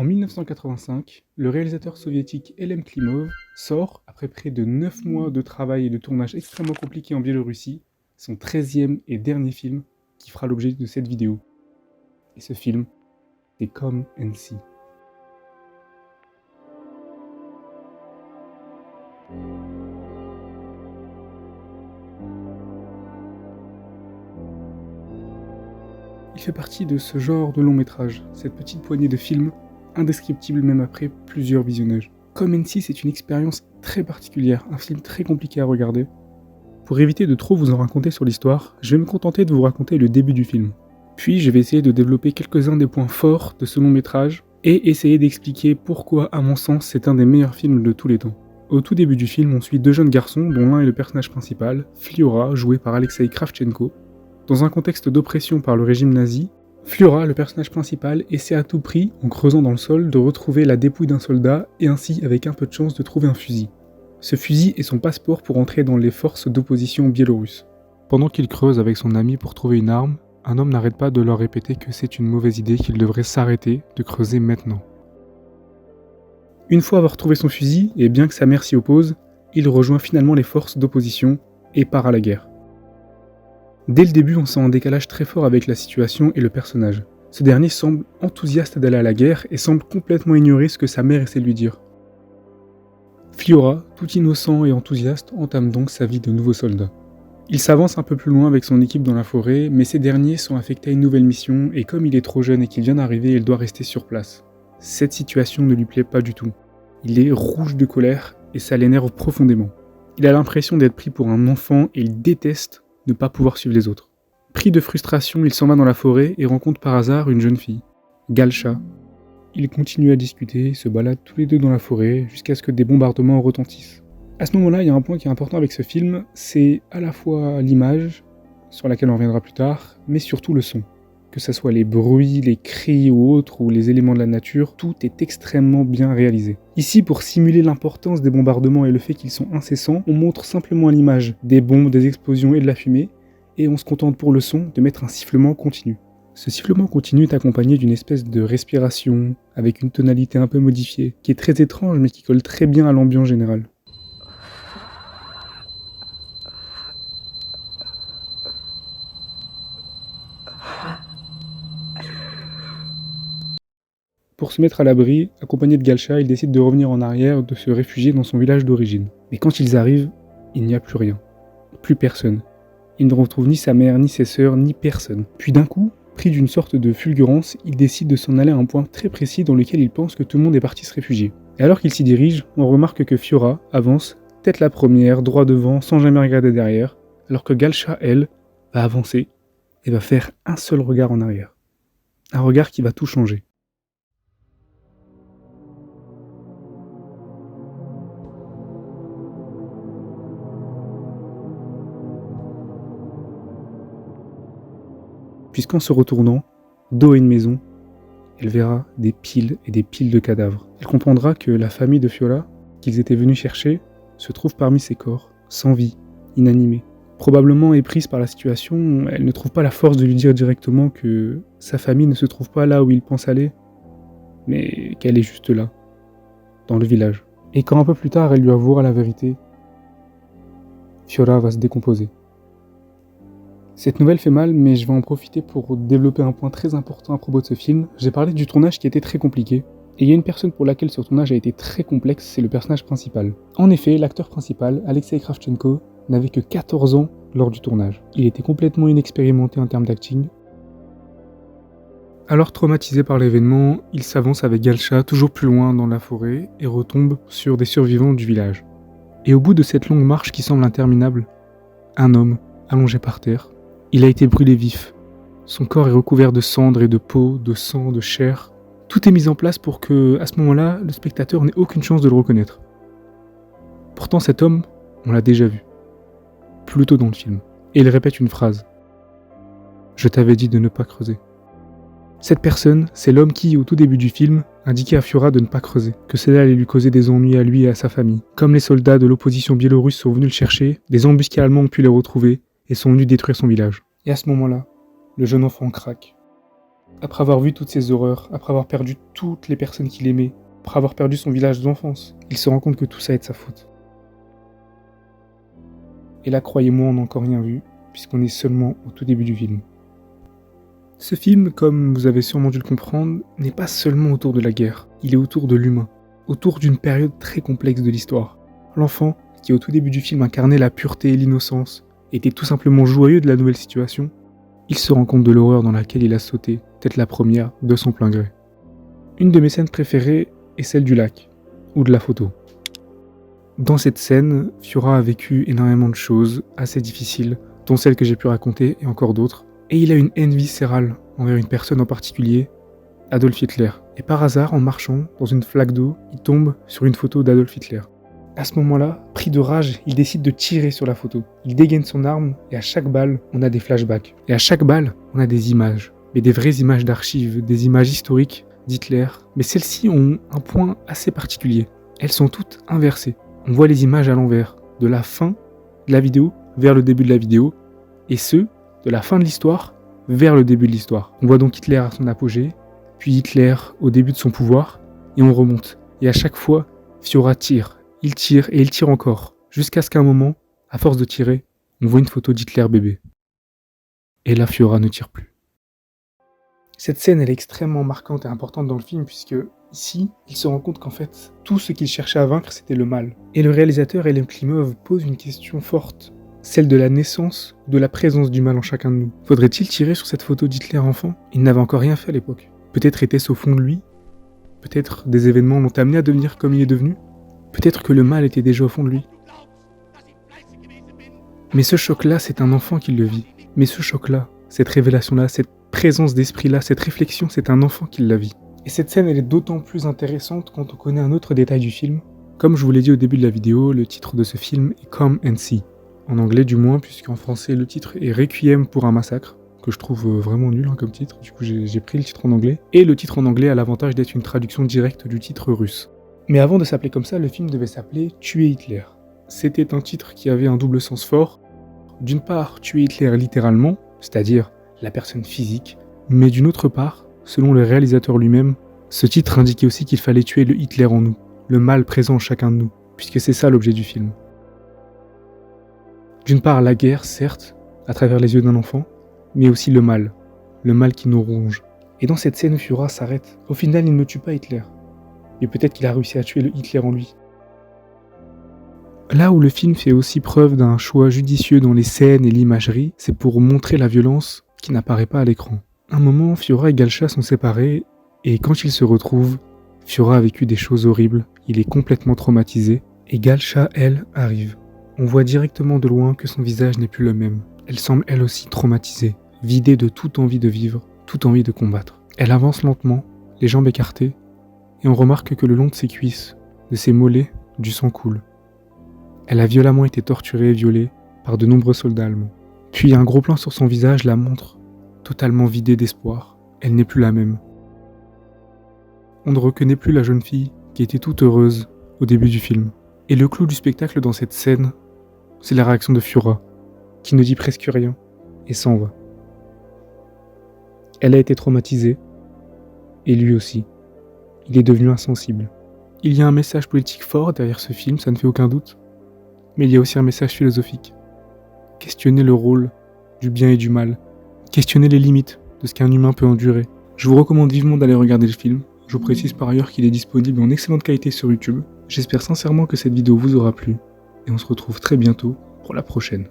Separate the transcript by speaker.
Speaker 1: En 1985, le réalisateur soviétique Elem Klimov sort, après près de 9 mois de travail et de tournage extrêmement compliqués en Biélorussie, son 13e et dernier film qui fera l'objet de cette vidéo. Et ce film, c'est Come and See. Il fait partie de ce genre de long métrage, cette petite poignée de films, indescriptible même après plusieurs visionnages. Come and See, c'est une expérience très particulière, un film très compliqué à regarder. Pour éviter de trop vous en raconter sur l'histoire, je vais me contenter de vous raconter le début du film. Puis je vais essayer de développer quelques-uns des points forts de ce long métrage, et essayer d'expliquer pourquoi, à mon sens, c'est un des meilleurs films de tous les temps. Au tout début du film, on suit deux jeunes garçons, dont l'un est le personnage principal, Fliora, joué par Alexei Kravchenko. Dans un contexte d'oppression par le régime nazi, Fliora, le personnage principal, essaie à tout prix, en creusant dans le sol, de retrouver la dépouille d'un soldat et ainsi, avec un peu de chance, de trouver un fusil. Ce fusil est son passeport pour entrer dans les forces d'opposition biélorusses. Pendant qu'il creuse avec son ami pour trouver une arme, un homme n'arrête pas de leur répéter que c'est une mauvaise idée, qu'ils devraient s'arrêter de creuser maintenant. Une fois avoir trouvé son fusil, et bien que sa mère s'y oppose, il rejoint finalement les forces d'opposition et part à la guerre. Dès le début, on sent un décalage très fort avec la situation et le personnage. Ce dernier semble enthousiaste d'aller à la guerre et semble complètement ignorer ce que sa mère essaie de lui dire. Fliora, tout innocent et enthousiaste, entame donc sa vie de nouveau soldat. Il s'avance un peu plus loin avec son équipe dans la forêt, mais ces derniers sont affectés à une nouvelle mission et comme il est trop jeune et qu'il vient d'arriver, il doit rester sur place. Cette situation ne lui plaît pas du tout. Il est rouge de colère et ça l'énerve profondément. Il a l'impression d'être pris pour un enfant et il déteste ne pas pouvoir suivre les autres. Pris de frustration, il s'en va dans la forêt et rencontre par hasard une jeune fille, Galcha. Ils continuent à discuter, se baladent tous les deux dans la forêt jusqu'à ce que des bombardements retentissent. À ce moment-là, il y a un point qui est important avec ce film, c'est à la fois l'image, sur laquelle on reviendra plus tard, mais surtout le son. Que ce soit les bruits, les cris ou autres, ou les éléments de la nature, tout est extrêmement bien réalisé. Ici, pour simuler l'importance des bombardements et le fait qu'ils sont incessants, on montre simplement à l'image des bombes, des explosions et de la fumée, et on se contente pour le son de mettre un sifflement continu. Ce sifflement continu est accompagné d'une espèce de respiration, avec une tonalité un peu modifiée, qui est très étrange mais qui colle très bien à l'ambiance générale. Pour se mettre à l'abri, accompagné de Galcha, il décide de revenir en arrière, de se réfugier dans son village d'origine. Mais quand ils arrivent, il n'y a plus rien. Plus personne. Il ne retrouve ni sa mère, ni ses sœurs, ni personne. Puis d'un coup, pris d'une sorte de fulgurance, il décide de s'en aller à un point très précis dans lequel il pense que tout le monde est parti se réfugier. Et alors qu'il s'y dirige, on remarque que Fiora avance, tête la première, droit devant, sans jamais regarder derrière, alors que Galcha, elle, va avancer et va faire un seul regard en arrière. Un regard qui va tout changer. Puisqu'en se retournant, dos à une maison, elle verra des piles et des piles de cadavres. Elle comprendra que la famille de Fiora, qu'ils étaient venus chercher, se trouve parmi ces corps, sans vie, inanimés. Probablement éprise par la situation, elle ne trouve pas la force de lui dire directement que sa famille ne se trouve pas là où il pense aller, mais qu'elle est juste là, dans le village. Et quand un peu plus tard elle lui avouera la vérité, Fiora va se décomposer. Cette nouvelle fait mal, mais je vais en profiter pour développer un point très important à propos de ce film. J'ai parlé du tournage qui était très compliqué, et il y a une personne pour laquelle ce tournage a été très complexe, c'est le personnage principal. En effet, l'acteur principal, Alexei Kravchenko, n'avait que 14 ans lors du tournage. Il était complètement inexpérimenté en termes d'acting. Alors traumatisé par l'événement, il s'avance avec Galcha toujours plus loin dans la forêt et retombe sur des survivants du village. Et au bout de cette longue marche qui semble interminable, un homme, allongé par terre, il a été brûlé vif. Son corps est recouvert de cendres et de peau, de sang, de chair. Tout est mis en place pour que, à ce moment-là, le spectateur n'ait aucune chance de le reconnaître. Pourtant cet homme, on l'a déjà vu. Plus tôt dans le film. Et il répète une phrase. « Je t'avais dit de ne pas creuser ». Cette personne, c'est l'homme qui, au tout début du film, indiquait à Fiora de ne pas creuser, que cela allait lui causer des ennuis à lui et à sa famille. Comme les soldats de l'opposition biélorusse sont venus le chercher, des embusqués allemands ont pu les retrouver, et sont venus détruire son village. Et à ce moment-là, le jeune enfant craque. Après avoir vu toutes ces horreurs, après avoir perdu toutes les personnes qu'il aimait, après avoir perdu son village d'enfance, il se rend compte que tout ça est de sa faute. Et là, croyez-moi, on n'a encore rien vu, puisqu'on est seulement au tout début du film. Ce film, comme vous avez sûrement dû le comprendre, n'est pas seulement autour de la guerre, il est autour de l'humain, autour d'une période très complexe de l'histoire. L'enfant, qui au tout début du film incarnait la pureté et l'innocence, était tout simplement joyeux de la nouvelle situation, il se rend compte de l'horreur dans laquelle il a sauté, peut-être la première, de son plein gré. Une de mes scènes préférées est celle du lac, ou de la photo. Dans cette scène, Fiora a vécu énormément de choses assez difficiles, dont celles que j'ai pu raconter et encore d'autres, et il a une haine viscérale envers une personne en particulier, Adolf Hitler. Et par hasard, en marchant dans une flaque d'eau, il tombe sur une photo d'Adolf Hitler. À ce moment-là, pris de rage, il décide de tirer sur la photo. Il dégaine son arme et à chaque balle, on a des flashbacks. Et à chaque balle, on a des images. Mais des vraies images d'archives, des images historiques d'Hitler. Mais celles-ci ont un point assez particulier. Elles sont toutes inversées. On voit les images à l'envers, de la fin de la vidéo vers le début de la vidéo, et ce, de la fin de l'histoire vers le début de l'histoire. On voit donc Hitler à son apogée, puis Hitler au début de son pouvoir, et on remonte. Et à chaque fois, Fiora tire. Il tire et il tire encore, jusqu'à ce qu'à un moment, à force de tirer, on voit une photo d'Hitler bébé. Et là, Fiora ne tire plus. Cette scène, elle est extrêmement marquante et importante dans le film, puisque ici, il se rend compte qu'en fait, tout ce qu'il cherchait à vaincre, c'était le mal. Et le réalisateur, Elem Klimov, pose une question forte, celle de la naissance, de la présence du mal en chacun de nous. Faudrait-il tirer sur cette photo d'Hitler enfant ? Il n'avait encore rien fait à l'époque. Peut-être était-ce au fond de lui ? Peut-être des événements l'ont amené à devenir comme il est devenu ? Peut-être que le mal était déjà au fond de lui. Mais ce choc-là, c'est un enfant qui le vit. Mais ce choc-là, cette révélation-là, cette présence d'esprit-là, cette réflexion, c'est un enfant qui la vit. Et cette scène, elle est d'autant plus intéressante quand on connaît un autre détail du film. Comme je vous l'ai dit au début de la vidéo, le titre de ce film est Come and See. En anglais du moins, puisqu'en français, le titre est Requiem pour un massacre, que je trouve vraiment nul comme titre. Du coup, j'ai pris le titre en anglais. Et le titre en anglais a l'avantage d'être une traduction directe du titre russe. Mais avant de s'appeler comme ça, le film devait s'appeler Tuer Hitler. C'était un titre qui avait un double sens fort. D'une part, tuer Hitler littéralement, c'est-à-dire la personne physique, mais d'une autre part, selon le réalisateur lui-même, ce titre indiquait aussi qu'il fallait tuer le Hitler en nous, le mal présent en chacun de nous, puisque c'est ça l'objet du film. D'une part, la guerre, certes, à travers les yeux d'un enfant, mais aussi le mal qui nous ronge. Et dans cette scène, Fiora s'arrête. Au final, il ne tue pas Hitler. Et peut-être qu'il a réussi à tuer le Hitler en lui. Là où le film fait aussi preuve d'un choix judicieux dans les scènes et l'imagerie, c'est pour montrer la violence qui n'apparaît pas à l'écran. Un moment, Fiora et Galcha sont séparés, et quand ils se retrouvent, Fiora a vécu des choses horribles, il est complètement traumatisé, et Galcha, elle, arrive. On voit directement de loin que son visage n'est plus le même. Elle semble elle aussi traumatisée, vidée de toute envie de vivre, toute envie de combattre. Elle avance lentement, les jambes écartées, et on remarque que le long de ses cuisses, de ses mollets, du sang coule. Elle a violemment été torturée et violée par de nombreux soldats allemands. Puis un gros plan sur son visage la montre, totalement vidée d'espoir. Elle n'est plus la même. On ne reconnaît plus la jeune fille qui était toute heureuse au début du film. Et le clou du spectacle dans cette scène, c'est la réaction de Fiora, qui ne dit presque rien et s'en va. Elle a été traumatisée, et lui aussi. Il est devenu insensible. Il y a un message politique fort derrière ce film, ça ne fait aucun doute. Mais il y a aussi un message philosophique. Questionner le rôle du bien et du mal. Questionner les limites de ce qu'un humain peut endurer. Je vous recommande vivement d'aller regarder le film. Je vous précise par ailleurs qu'il est disponible en excellente qualité sur YouTube. J'espère sincèrement que cette vidéo vous aura plu. Et on se retrouve très bientôt pour la prochaine.